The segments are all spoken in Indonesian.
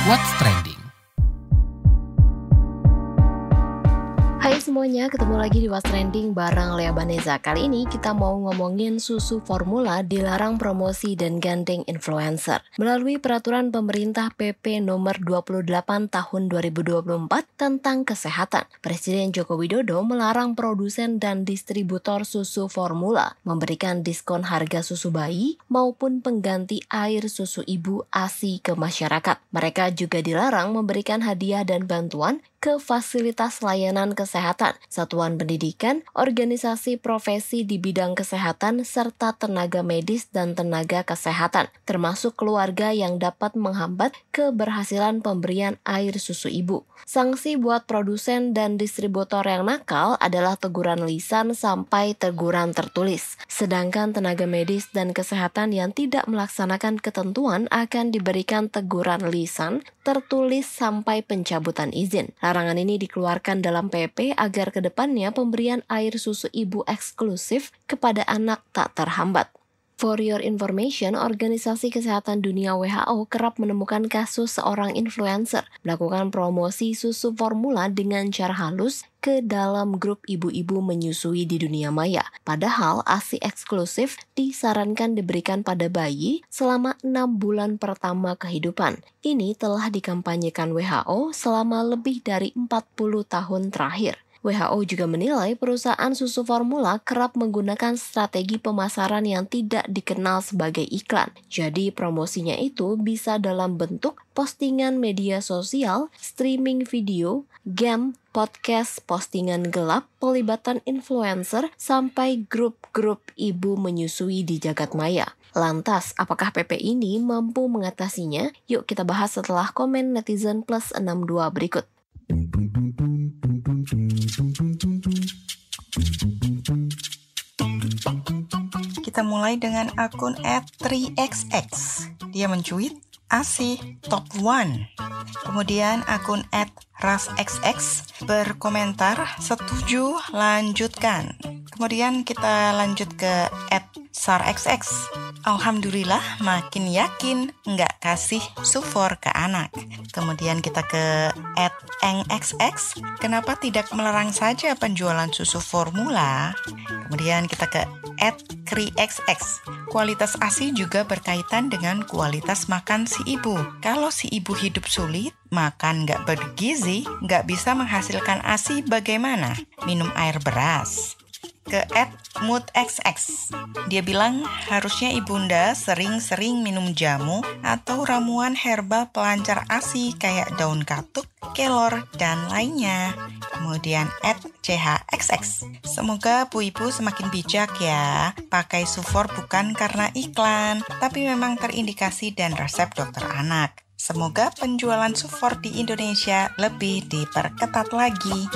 What's Trending? Hai semuanya, ketemu lagi di What's Trending bareng Lea Baneza. Kali ini kita mau ngomongin susu formula dilarang promosi dan gandeng influencer. Melalui peraturan pemerintah PP nomor 28 tahun 2024 tentang kesehatan, Presiden Joko Widodo melarang produsen dan distributor susu formula memberikan diskon harga susu bayi maupun pengganti air susu ibu ASI ke masyarakat. Mereka juga dilarang memberikan hadiah dan bantuan ke fasilitas layanan kesehatan, satuan pendidikan, organisasi profesi di bidang kesehatan, serta tenaga medis dan tenaga kesehatan, termasuk keluarga yang dapat menghambat keberhasilan pemberian air susu ibu. Sanksi buat produsen dan distributor yang nakal adalah teguran lisan sampai teguran tertulis. Sedangkan tenaga medis dan kesehatan yang tidak melaksanakan ketentuan akan diberikan teguran lisan, tertulis sampai pencabutan izin. Larangan ini dikeluarkan dalam PP agar kedepannya pemberian air susu ibu eksklusif kepada anak tak terhambat. For your information, Organisasi Kesehatan Dunia WHO kerap menemukan kasus seorang influencer melakukan promosi susu formula dengan cara halus ke dalam grup ibu-ibu menyusui di dunia maya. Padahal ASI eksklusif disarankan diberikan pada bayi selama 6 bulan pertama kehidupan. Ini telah dikampanyekan WHO selama lebih dari 40 tahun terakhir. WHO juga menilai perusahaan susu formula kerap menggunakan strategi pemasaran yang tidak dikenal sebagai iklan. Jadi promosinya itu bisa dalam bentuk postingan media sosial, streaming video, game, podcast, postingan gelap, pelibatan influencer, sampai grup-grup ibu menyusui di jagat maya. Lantas, apakah PP ini mampu mengatasinya? Yuk kita bahas setelah komen netizen plus 62 berikut. Kita mulai dengan akun @3xx. Dia mencuit ASI top 1. Kemudian akun @rasxx berkomentar setuju, lanjutkan. Kemudian kita lanjut ke @sarxx. Alhamdulillah makin yakin nggak kasih sufor ke anak. Kemudian kita ke @engxx. Kenapa tidak melarang saja penjualan susu formula? Kemudian kita ke @krixx. Kualitas ASI juga berkaitan dengan kualitas makan si ibu. Kalau si ibu hidup sulit, makan nggak bergizi, nggak bisa menghasilkan ASI bagaimana? Minum air beras. Ke @moodxx. Dia bilang harusnya ibunda sering-sering minum jamu atau ramuan herbal pelancar ASI kayak daun katuk, kelor, dan lainnya. Kemudian @chxx. Semoga Bu Ibu semakin bijak ya. Pakai sufor bukan karena iklan, tapi memang terindikasi dan resep dokter anak. Semoga penjualan sufor di Indonesia lebih diperketat lagi.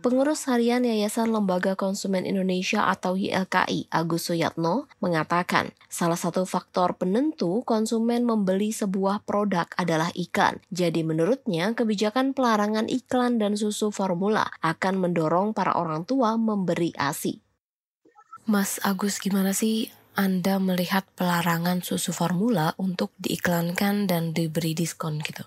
Pengurus Harian Yayasan Lembaga Konsumen Indonesia atau YLKI, Agus Suyatno, mengatakan salah satu faktor penentu konsumen membeli sebuah produk adalah iklan. Jadi menurutnya, kebijakan pelarangan iklan dan susu formula akan mendorong para orang tua memberi ASI. Mas Agus, gimana sih Anda melihat pelarangan susu formula untuk diiklankan dan diberi diskon gitu?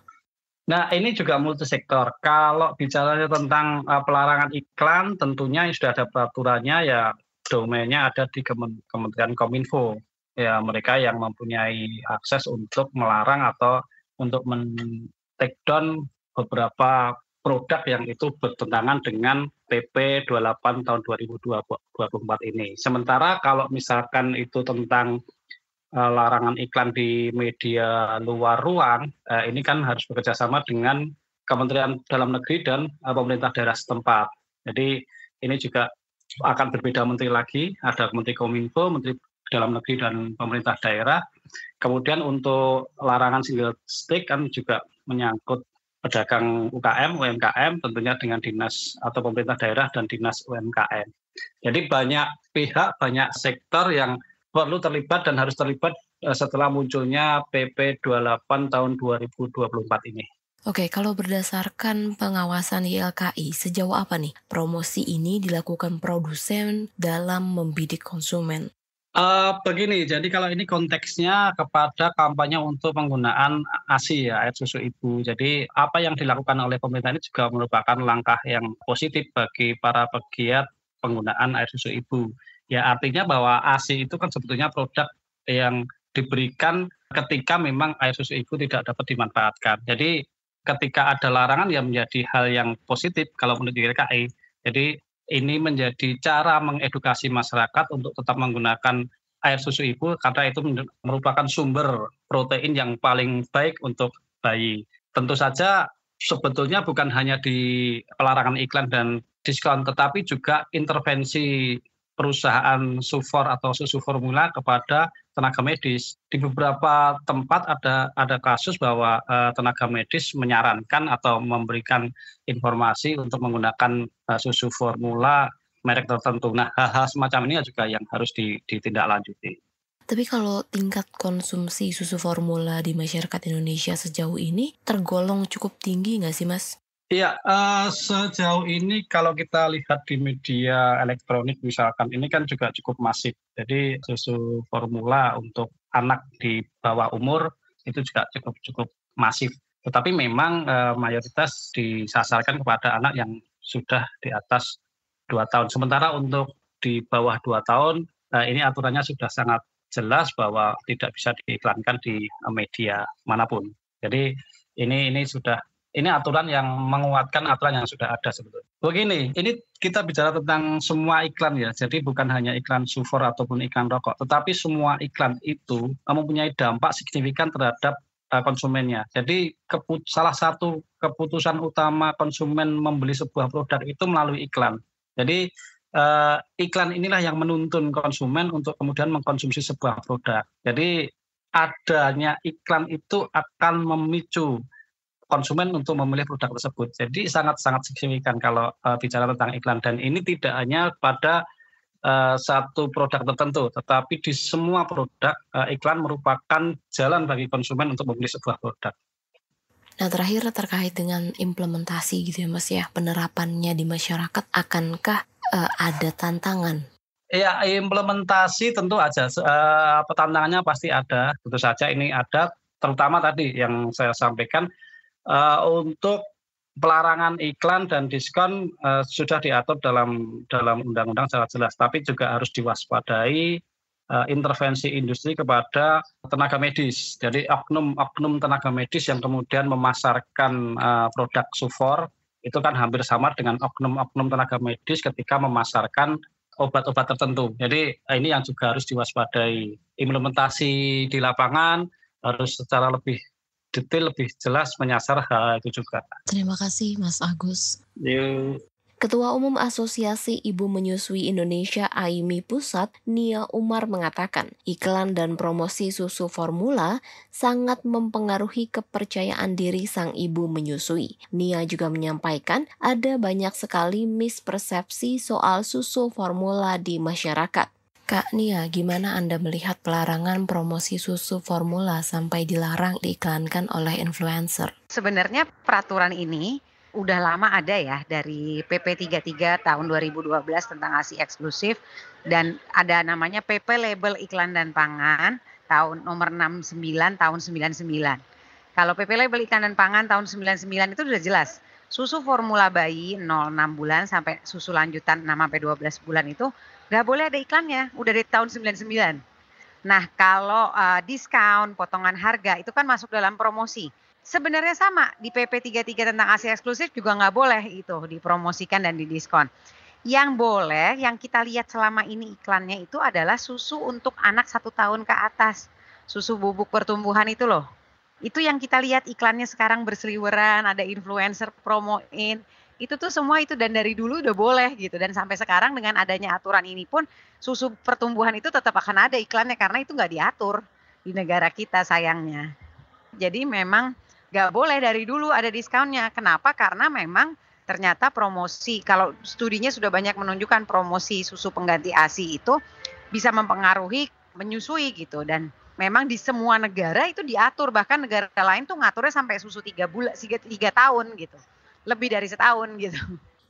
Nah, ini juga multisektor. Kalau bicaranya tentang pelarangan iklan, tentunya sudah ada peraturannya, ya domainnya ada di Kementerian Kominfo. Ya, mereka yang mempunyai akses untuk melarang atau untuk men-take down beberapa produk yang itu bertentangan dengan PP 28 tahun 2024 ini. Sementara kalau misalkan itu tentang larangan iklan di media luar ruang, ini kan harus bekerja sama dengan Kementerian Dalam Negeri dan pemerintah daerah setempat. Jadi ini juga akan berbeda menteri lagi, ada Menteri Kominfo, Menteri Dalam Negeri dan pemerintah daerah. Kemudian untuk larangan single stick kan juga menyangkut pedagang UKM, UMKM, tentunya dengan dinas atau pemerintah daerah dan dinas UMKM. Jadi banyak pihak, banyak sektor yang perlu terlibat dan harus terlibat setelah munculnya PP 28 tahun 2024 ini. Oke, kalau berdasarkan pengawasan YLKI, sejauh apa nih promosi ini dilakukan produsen dalam membidik konsumen? Begini, jadi kalau ini konteksnya kepada kampanye untuk penggunaan ASI ya, air susu ibu. Jadi apa yang dilakukan oleh pemerintah ini juga merupakan langkah yang positif bagi para pegiat penggunaan air susu ibu. Ya artinya bahwa ASI itu kan sebetulnya produk yang diberikan ketika memang air susu ibu tidak dapat dimanfaatkan. Jadi ketika ada larangan ya menjadi hal yang positif kalau menurut YLKI. Jadi ini menjadi cara mengedukasi masyarakat untuk tetap menggunakan air susu ibu karena itu merupakan sumber protein yang paling baik untuk bayi. Tentu saja sebetulnya bukan hanya di pelarangan iklan dan diskon, tetapi juga intervensi perusahaan sufor atau susu formula kepada tenaga medis. Di beberapa tempat ada kasus bahwa tenaga medis menyarankan atau memberikan informasi untuk menggunakan susu formula merek tertentu. Nah, hal-hal semacam ini juga yang harus ditindaklanjuti. Tapi kalau tingkat konsumsi susu formula di masyarakat Indonesia sejauh ini tergolong cukup tinggi nggak sih, Mas? Iya, sejauh ini kalau kita lihat di media elektronik misalkan, ini kan juga cukup masif. Jadi susu formula untuk anak di bawah umur itu juga cukup masif. Tetapi memang, mayoritas disasarkan kepada anak yang sudah di atas 2 tahun. Sementara untuk di bawah 2 tahun, ini aturannya sudah sangat jelas bahwa tidak bisa diiklankan di media manapun. Jadi ini sudah ini aturan yang menguatkan aturan yang sudah ada sebetulnya. Begini, ini kita bicara tentang semua iklan ya, jadi bukan hanya iklan sufor ataupun iklan rokok, tetapi semua iklan itu mempunyai dampak signifikan terhadap konsumennya. Jadi salah satu keputusan utama konsumen membeli sebuah produk itu melalui iklan. Jadi iklan inilah yang menuntun konsumen untuk kemudian mengkonsumsi sebuah produk. Jadi adanya iklan itu akan memicu konsumen untuk memilih produk tersebut. Jadi sangat-sangat signifikan kalau bicara tentang iklan, dan ini tidak hanya pada satu produk tertentu, tetapi di semua produk iklan merupakan jalan bagi konsumen untuk memilih sebuah produk. Nah, terakhir terkait dengan implementasi gitu ya, Mas ya, penerapannya di masyarakat, akankah ada tantangan? Ya, implementasi tentu aja, tantangannya pasti ada, tentu saja ini ada, terutama tadi yang saya sampaikan, untuk pelarangan iklan dan diskon sudah diatur dalam undang-undang secara jelas, tapi juga harus diwaspadai intervensi industri kepada tenaga medis. Jadi oknum tenaga medis yang kemudian memasarkan produk sufor itu kan hampir sama dengan oknum tenaga medis ketika memasarkan obat-obat tertentu. Jadi ini yang juga harus diwaspadai. Implementasi di lapangan harus secara lebih detail, lebih jelas menyasar hal itu juga. Terima kasih, Mas Agus. Yuk. Ketua Umum Asosiasi Ibu Menyusui Indonesia AIMI Pusat, Nia Umar mengatakan, iklan dan promosi susu formula sangat mempengaruhi kepercayaan diri sang ibu menyusui. Nia juga menyampaikan ada banyak sekali mispersepsi soal susu formula di masyarakat. Kak Nia, gimana Anda melihat pelarangan promosi susu formula sampai dilarang diiklankan oleh influencer? Sebenarnya peraturan ini udah lama ada ya, dari PP 33 tahun 2012 tentang ASI eksklusif, dan ada namanya PP Label Iklan dan Pangan tahun nomor 69 tahun 99. Kalau PP Label Iklan dan Pangan tahun 99 itu sudah jelas, susu formula bayi 0-6 bulan sampai susu lanjutan 6-12 bulan itu nggak boleh ada iklannya, udah dari tahun 99. Nah, kalau diskon, potongan harga itu kan masuk dalam promosi. Sebenarnya sama, di PP 33 tentang ASI eksklusif juga nggak boleh itu dipromosikan dan didiskon. Yang boleh, yang kita lihat selama ini iklannya itu adalah susu untuk anak 1 tahun ke atas. Susu bubuk pertumbuhan itu loh. Itu yang kita lihat iklannya sekarang berseliweran, ada influencer promoin. Itu tuh semua itu, dan dari dulu udah boleh gitu. Dan sampai sekarang dengan adanya aturan ini pun susu pertumbuhan itu tetap akan ada iklannya karena itu nggak diatur di negara kita sayangnya. Jadi memang nggak boleh dari dulu ada diskonnya. Kenapa? Karena memang ternyata promosi, kalau studinya sudah banyak menunjukkan promosi susu pengganti ASI itu bisa mempengaruhi menyusui gitu. Dan memang di semua negara itu diatur, bahkan negara lain tuh ngaturnya sampai susu 3 tahun gitu. Lebih dari setahun gitu.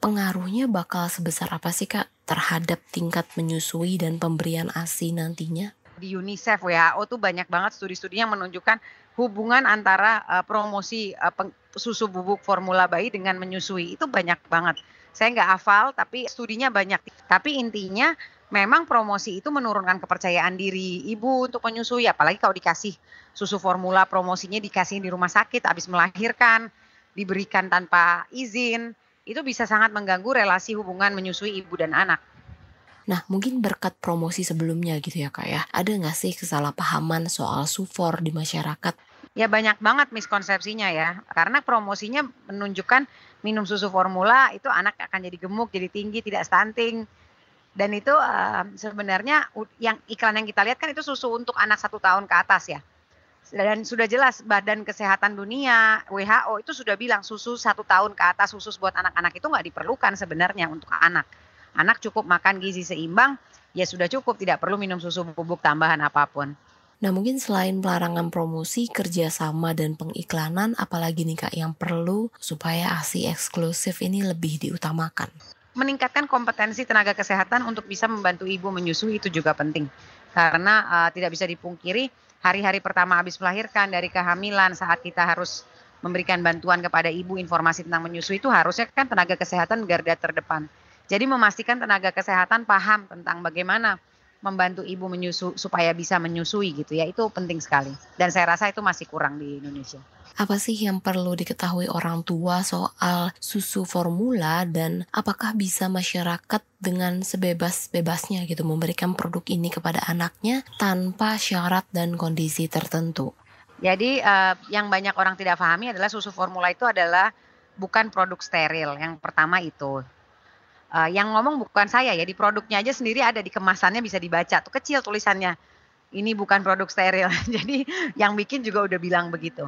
Pengaruhnya bakal sebesar apa sih Kak terhadap tingkat menyusui dan pemberian ASI nantinya? Di UNICEF, WHO tuh banyak banget studi-studi yang menunjukkan hubungan antara promosi susu bubuk formula bayi dengan menyusui. Itu banyak banget. Saya nggak hafal, tapi studinya banyak. Tapi intinya memang promosi itu menurunkan kepercayaan diri ibu untuk menyusui. Apalagi kalau dikasih susu formula, promosinya dikasih di rumah sakit habis melahirkan, diberikan tanpa izin. Itu bisa sangat mengganggu relasi hubungan menyusui ibu dan anak. Nah, mungkin berkat promosi sebelumnya gitu ya Kak ya, ada nggak sih kesalahpahaman soal sufor di masyarakat? Ya banyak banget miskonsepsinya ya, karena promosinya menunjukkan minum susu formula itu anak akan jadi gemuk, jadi tinggi, tidak stunting. Dan itu sebenarnya yang iklan yang kita lihat kan itu susu untuk anak 1 tahun ke atas ya. Dan sudah jelas Badan Kesehatan Dunia, WHO itu sudah bilang susu 1 tahun ke atas khusus buat anak-anak itu nggak diperlukan sebenarnya untuk anak. Anak cukup makan gizi seimbang, ya sudah cukup, tidak perlu minum susu bubuk tambahan apapun. Nah, mungkin selain pelarangan promosi, kerjasama dan pengiklanan, apalagi nih Kak yang perlu supaya ASI eksklusif ini lebih diutamakan? Meningkatkan kompetensi tenaga kesehatan untuk bisa membantu ibu menyusui itu juga penting. Karena tidak bisa dipungkiri hari-hari pertama habis melahirkan, dari kehamilan, saat kita harus memberikan bantuan kepada ibu informasi tentang menyusui itu harusnya kan tenaga kesehatan garda terdepan. Jadi memastikan tenaga kesehatan paham tentang bagaimana membantu ibu supaya bisa menyusui gitu ya, itu penting sekali. Dan saya rasa itu masih kurang di Indonesia. Apa sih yang perlu diketahui orang tua soal susu formula dan apakah bisa masyarakat dengan sebebas-bebasnya gitu memberikan produk ini kepada anaknya tanpa syarat dan kondisi tertentu? Jadi yang banyak orang tidak pahami adalah susu formula itu adalah bukan produk steril, yang pertama itu. Yang ngomong bukan saya ya, di produknya aja sendiri ada, di kemasannya bisa dibaca, tuh kecil tulisannya, ini bukan produk steril. Jadi yang bikin juga udah bilang begitu.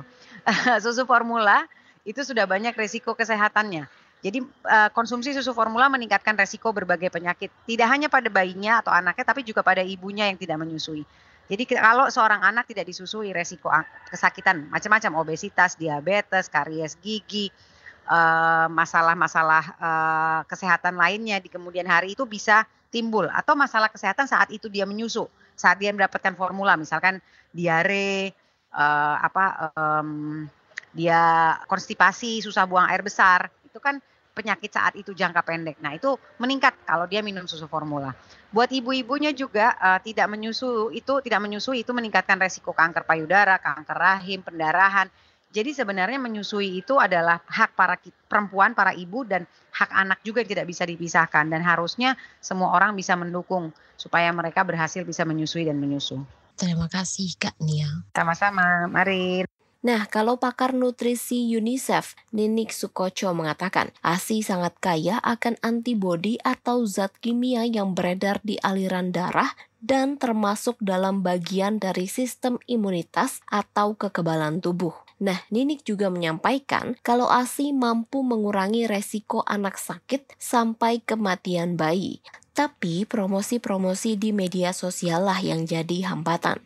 Susu formula itu sudah banyak resiko kesehatannya. Jadi konsumsi susu formula meningkatkan resiko berbagai penyakit, tidak hanya pada bayinya atau anaknya, tapi juga pada ibunya yang tidak menyusui. Jadi kalau seorang anak tidak disusui, resiko kesakitan macam-macam, obesitas, diabetes, karies gigi, masalah-masalah kesehatan lainnya di kemudian hari itu bisa timbul, atau masalah kesehatan saat itu dia menyusu, saat dia mendapatkan formula, misalkan diare, dia konstipasi, susah buang air besar, itu kan penyakit saat itu jangka pendek. Nah itu meningkat kalau dia minum susu formula. Buat ibu-ibunya juga tidak menyusui itu meningkatkan resiko kanker payudara, kanker rahim, pendarahan. Jadi sebenarnya menyusui itu adalah hak para perempuan, para ibu, dan hak anak juga yang tidak bisa dipisahkan. Dan harusnya semua orang bisa mendukung supaya mereka berhasil bisa menyusui dan menyusu. Terima kasih Kak Nia. Sama-sama, mari. Nah, kalau pakar nutrisi UNICEF, Ninik Sukocho mengatakan, ASI sangat kaya akan antibodi atau zat kimia yang beredar di aliran darah dan termasuk dalam bagian dari sistem imunitas atau kekebalan tubuh. Nah, Ninik juga menyampaikan kalau ASI mampu mengurangi resiko anak sakit sampai kematian bayi. Tapi promosi-promosi di media sosial lah yang jadi hambatan.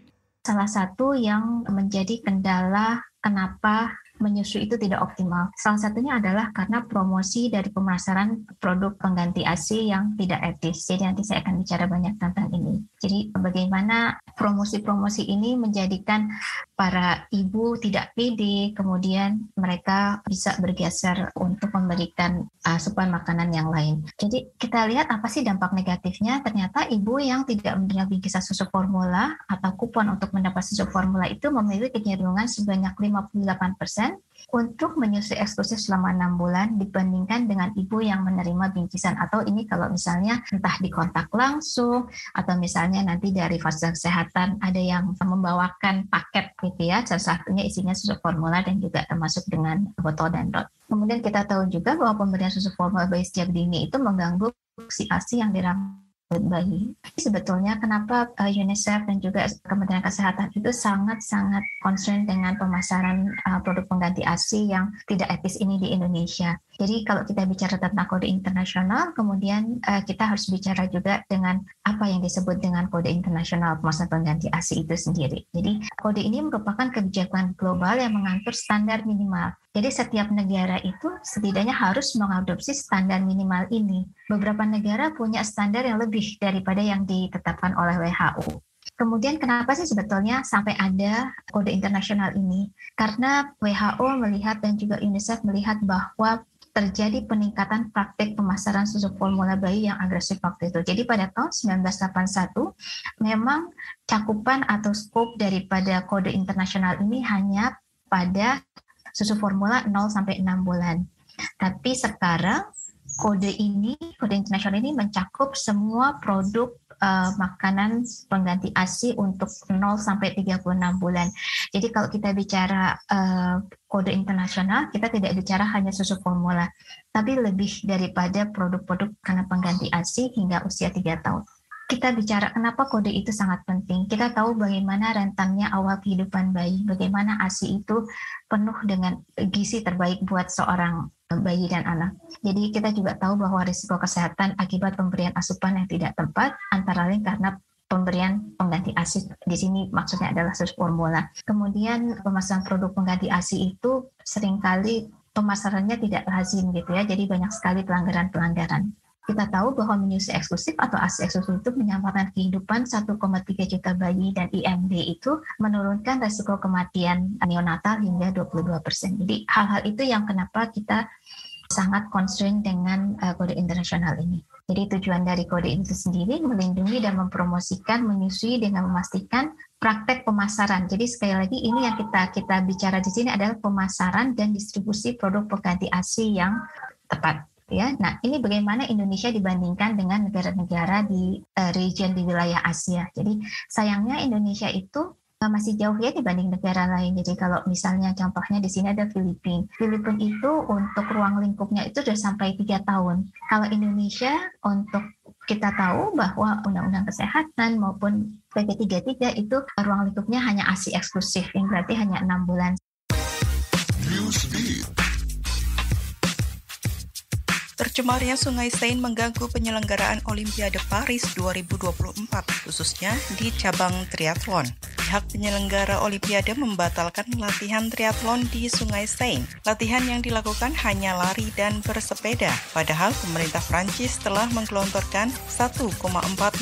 Salah satu yang menjadi kendala kenapa menyusui itu tidak optimal. Salah satunya adalah karena promosi dari pemasaran produk pengganti ASI yang tidak etis. Jadi nanti saya akan bicara banyak tentang ini. Jadi bagaimana promosi-promosi ini menjadikan para ibu tidak pede, kemudian mereka bisa bergeser untuk memberikan asupan makanan yang lain. Jadi kita lihat apa sih dampak negatifnya. Ternyata ibu yang tidak menerima bingkisan susu formula atau kupon untuk mendapat susu formula itu memiliki kecenderungan sebanyak 58% untuk menyusui eksklusif selama 6 bulan dibandingkan dengan ibu yang menerima bingkisan, atau ini kalau misalnya entah di kontak langsung atau misalnya nanti dari fasilitas kesehatan ada yang membawakan paket gitu ya, salah satunya isinya susu formula dan juga termasuk dengan botol dan dot. Kemudian kita tahu juga bahwa pemberian susu formula bayi sejak dini itu mengganggu fungsi ASI yang dirangsang bayi. Sebetulnya kenapa UNICEF dan juga Kementerian Kesehatan itu sangat-sangat concern dengan pemasaran produk pengganti ASI yang tidak etis ini di Indonesia. Jadi kalau kita bicara tentang kode internasional, kemudian kita harus bicara juga dengan apa yang disebut dengan kode internasional pemasaran pengganti ASI itu sendiri. Jadi kode ini merupakan kebijakan global yang mengatur standar minimal. Jadi setiap negara itu setidaknya harus mengadopsi standar minimal ini. Beberapa negara punya standar yang lebih daripada yang ditetapkan oleh WHO. Kemudian kenapa sih sebetulnya sampai ada kode internasional ini? Karena WHO melihat dan juga UNICEF melihat bahwa terjadi peningkatan praktik pemasaran susu formula bayi yang agresif waktu itu. Jadi pada tahun 1981 memang cakupan atau skop daripada kode internasional ini hanya pada susu formula 0-6 bulan. Tapi sekarang kode internasional ini mencakup semua produk makanan pengganti ASI untuk 0-36 bulan. Jadi kalau kita bicara kode internasional, kita tidak bicara hanya susu formula, tapi lebih daripada produk-produk makanan pengganti ASI hingga usia 3 tahun. Kita bicara kenapa kode itu sangat penting. Kita tahu bagaimana rentannya awal kehidupan bayi, bagaimana ASI itu penuh dengan gizi terbaik buat seorang bayi dan anak. Jadi kita juga tahu bahwa risiko kesehatan akibat pemberian asupan yang tidak tepat, antara lain karena pemberian pengganti ASI. Di sini maksudnya adalah susu formula. Kemudian pemasaran produk pengganti ASI itu seringkali pemasarannya tidak lazim gitu ya, jadi banyak sekali pelanggaran-pelanggaran. Kita tahu bahwa menyusui eksklusif atau ASI eksklusif itu menyelamatkan kehidupan 1,3 juta bayi dan IMD itu menurunkan risiko kematian neonatal hingga 22%. Jadi hal-hal itu yang kenapa kita sangat concern dengan kode internasional ini. Jadi tujuan dari kode itu sendiri melindungi dan mempromosikan menyusui dengan memastikan praktek pemasaran. Jadi sekali lagi ini yang kita bicara di sini adalah pemasaran dan distribusi produk pengganti ASI yang tepat. Ya, nah ini bagaimana Indonesia dibandingkan dengan negara-negara di region di wilayah Asia. Jadi sayangnya Indonesia itu masih jauh ya dibanding negara lain. Jadi kalau misalnya contohnya di sini ada Filipina. Filipina itu untuk ruang lingkupnya itu sudah sampai 3 tahun. Kalau Indonesia untuk kita tahu bahwa Undang-Undang Kesehatan maupun PP 33 itu ruang lingkupnya hanya ASI eksklusif, yang berarti hanya 6 bulan. Tercemarnya Sungai Seine mengganggu penyelenggaraan Olimpiade Paris 2024, khususnya di cabang triathlon. Pihak penyelenggara Olimpiade membatalkan latihan triathlon di Sungai Seine. Latihan yang dilakukan hanya lari dan bersepeda. Padahal pemerintah Prancis telah menggelontorkan 1,4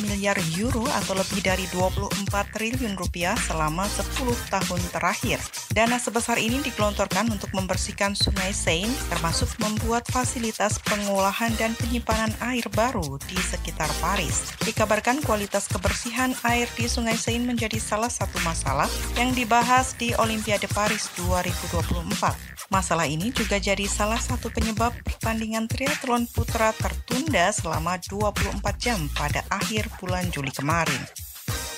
miliar euro atau lebih dari 24 triliun rupiah selama 10 tahun terakhir. Dana sebesar ini digelontorkan untuk membersihkan Sungai Seine, termasuk membuat fasilitas pengolahan dan penyimpanan air baru di sekitar Paris. Dikabarkan kualitas kebersihan air di Sungai Seine menjadi salah satu masalah yang dibahas di Olimpiade Paris 2024. Masalah ini juga jadi salah satu penyebab pertandingan triathlon putra tertunda selama 24 jam pada akhir bulan Juli kemarin.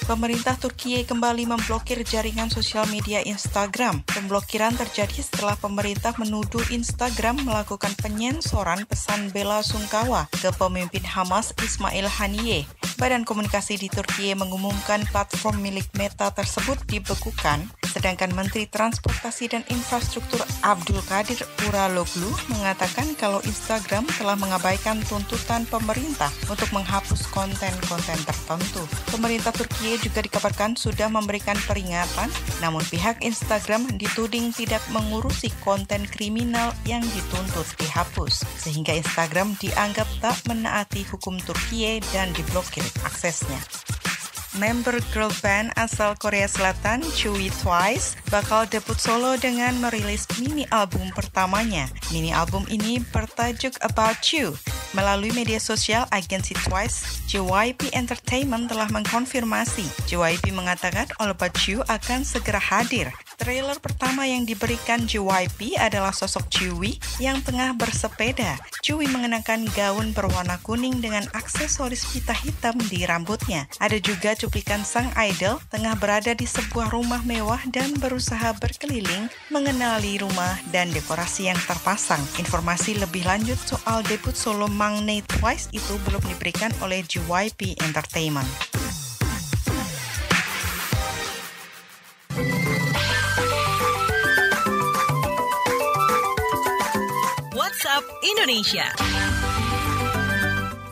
Pemerintah Turki kembali memblokir jaringan sosial media Instagram. Pemblokiran terjadi setelah pemerintah menuduh Instagram melakukan penyensoran pesan bela sungkawa ke pemimpin Hamas Ismail Haniyeh. Badan Komunikasi di Turki mengumumkan platform milik Meta tersebut dibekukan, sedangkan Menteri Transportasi dan Infrastruktur Abdul Kadir Uraloglu mengatakan kalau Instagram telah mengabaikan tuntutan pemerintah untuk menghapus konten-konten tertentu. Pemerintah Turki juga dikabarkan sudah memberikan peringatan, namun pihak Instagram dituding tidak mengurusi konten kriminal yang dituntut dihapus, sehingga Instagram dianggap tak menaati hukum Turki dan diblokir aksesnya. Member girl band asal Korea Selatan, Chewy Twice, bakal debut solo dengan merilis mini album pertamanya. Mini album ini bertajuk About You. Melalui media sosial agensi Twice, JYP Entertainment telah mengkonfirmasi. JYP mengatakan All About You akan segera hadir. Trailer pertama yang diberikan JYP adalah sosok Chewie yang tengah bersepeda. Chewie mengenakan gaun berwarna kuning dengan aksesoris pita hitam di rambutnya. Ada juga cuplikan sang idol tengah berada di sebuah rumah mewah dan berusaha berkeliling mengenali rumah dan dekorasi yang terpasang. Informasi lebih lanjut soal debut solo Mangnae Twice itu belum diberikan oleh JYP Entertainment. WhatsApp Indonesia.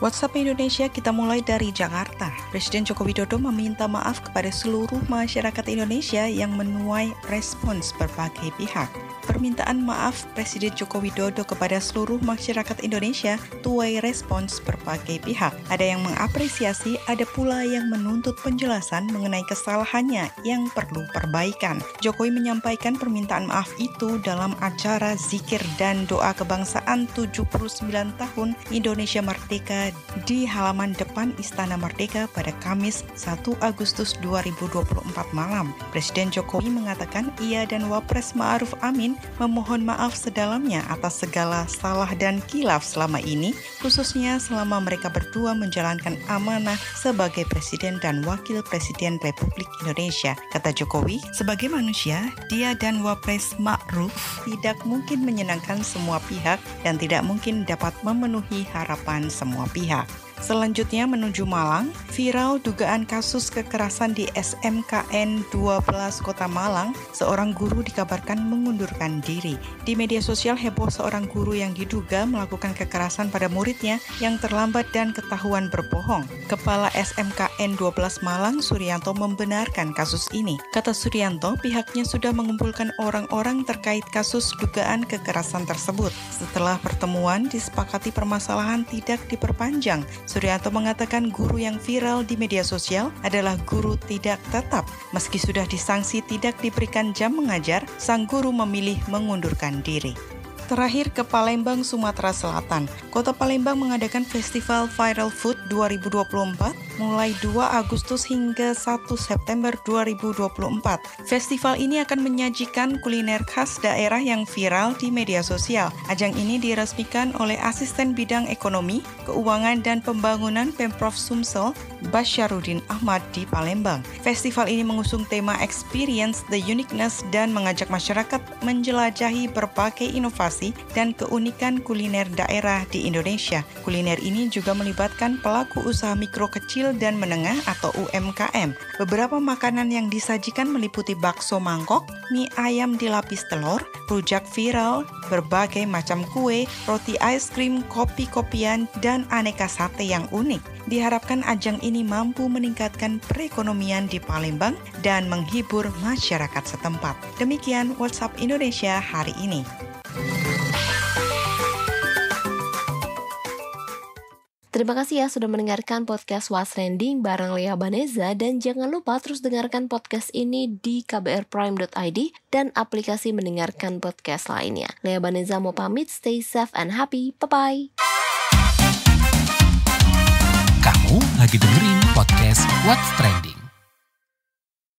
WhatsApp Indonesia kita mulai dari Jakarta. Presiden Joko Widodo meminta maaf kepada seluruh masyarakat Indonesia yang menuai respons berbagai pihak. Permintaan maaf Presiden Joko Widodo kepada seluruh masyarakat Indonesia tuai respons berbagai pihak. Ada yang mengapresiasi, ada pula yang menuntut penjelasan mengenai kesalahannya yang perlu perbaikan. Jokowi menyampaikan permintaan maaf itu dalam acara zikir dan doa kebangsaan 79 tahun Indonesia Merdeka di halaman depan Istana Merdeka pada Kamis 1 Agustus 2024 malam. Presiden Jokowi mengatakan ia dan Wapres Ma'ruf Amin memohon maaf sedalamnya atas segala salah dan kilaf selama ini, khususnya selama mereka berdua menjalankan amanah sebagai Presiden dan Wakil Presiden Republik Indonesia. Kata Jokowi, sebagai manusia, dia dan Wapres Ma'ruf tidak mungkin menyenangkan semua pihak dan tidak mungkin dapat memenuhi harapan semua pihak. Selanjutnya menuju Malang, viral dugaan kasus kekerasan di SMKN 12 Kota Malang, seorang guru dikabarkan mengundurkan diri. Di media sosial heboh seorang guru yang diduga melakukan kekerasan pada muridnya yang terlambat dan ketahuan berbohong. Kepala SMKN 12 Malang, Suryanto, membenarkan kasus ini. Kata Suryanto, pihaknya sudah mengumpulkan orang-orang terkait kasus dugaan kekerasan tersebut. Setelah pertemuan, disepakati permasalahan tidak diperpanjang. Suryanto mengatakan guru yang viral di media sosial adalah guru tidak tetap. Meski sudah disangsi tidak diberikan jam mengajar, sang guru memilih mengundurkan diri. Terakhir ke Palembang, Sumatera Selatan. Kota Palembang mengadakan Festival Viral Food 2024 mulai 2 Agustus hingga 1 September 2024. Festival ini akan menyajikan kuliner khas daerah yang viral di media sosial. Ajang ini diresmikan oleh Asisten Bidang Ekonomi, Keuangan dan Pembangunan Pemprov Sumsel, Basyarudin Ahmad di Palembang. Festival ini mengusung tema Experience the Uniqueness dan mengajak masyarakat menjelajahi berbagai inovasi dan keunikan kuliner daerah di Indonesia. Kuliner ini juga melibatkan pelaku usaha mikro kecil dan menengah atau UMKM. Beberapa makanan yang disajikan meliputi bakso mangkok, mie ayam dilapis telur, rujak viral, berbagai macam kue, roti es krim, kopi-kopian, dan aneka sate yang unik. Diharapkan ajang ini mampu meningkatkan perekonomian di Palembang dan menghibur masyarakat setempat. Demikian WhatsApp Indonesia hari ini. Terima kasih ya sudah mendengarkan podcast What's Trending bareng Lea Baneza, dan jangan lupa terus dengarkan podcast ini di kbrprime.id dan aplikasi mendengarkan podcast lainnya. Lea Baneza mau pamit, stay safe and happy, bye-bye. Kamu lagi dengerin podcast What's Trending.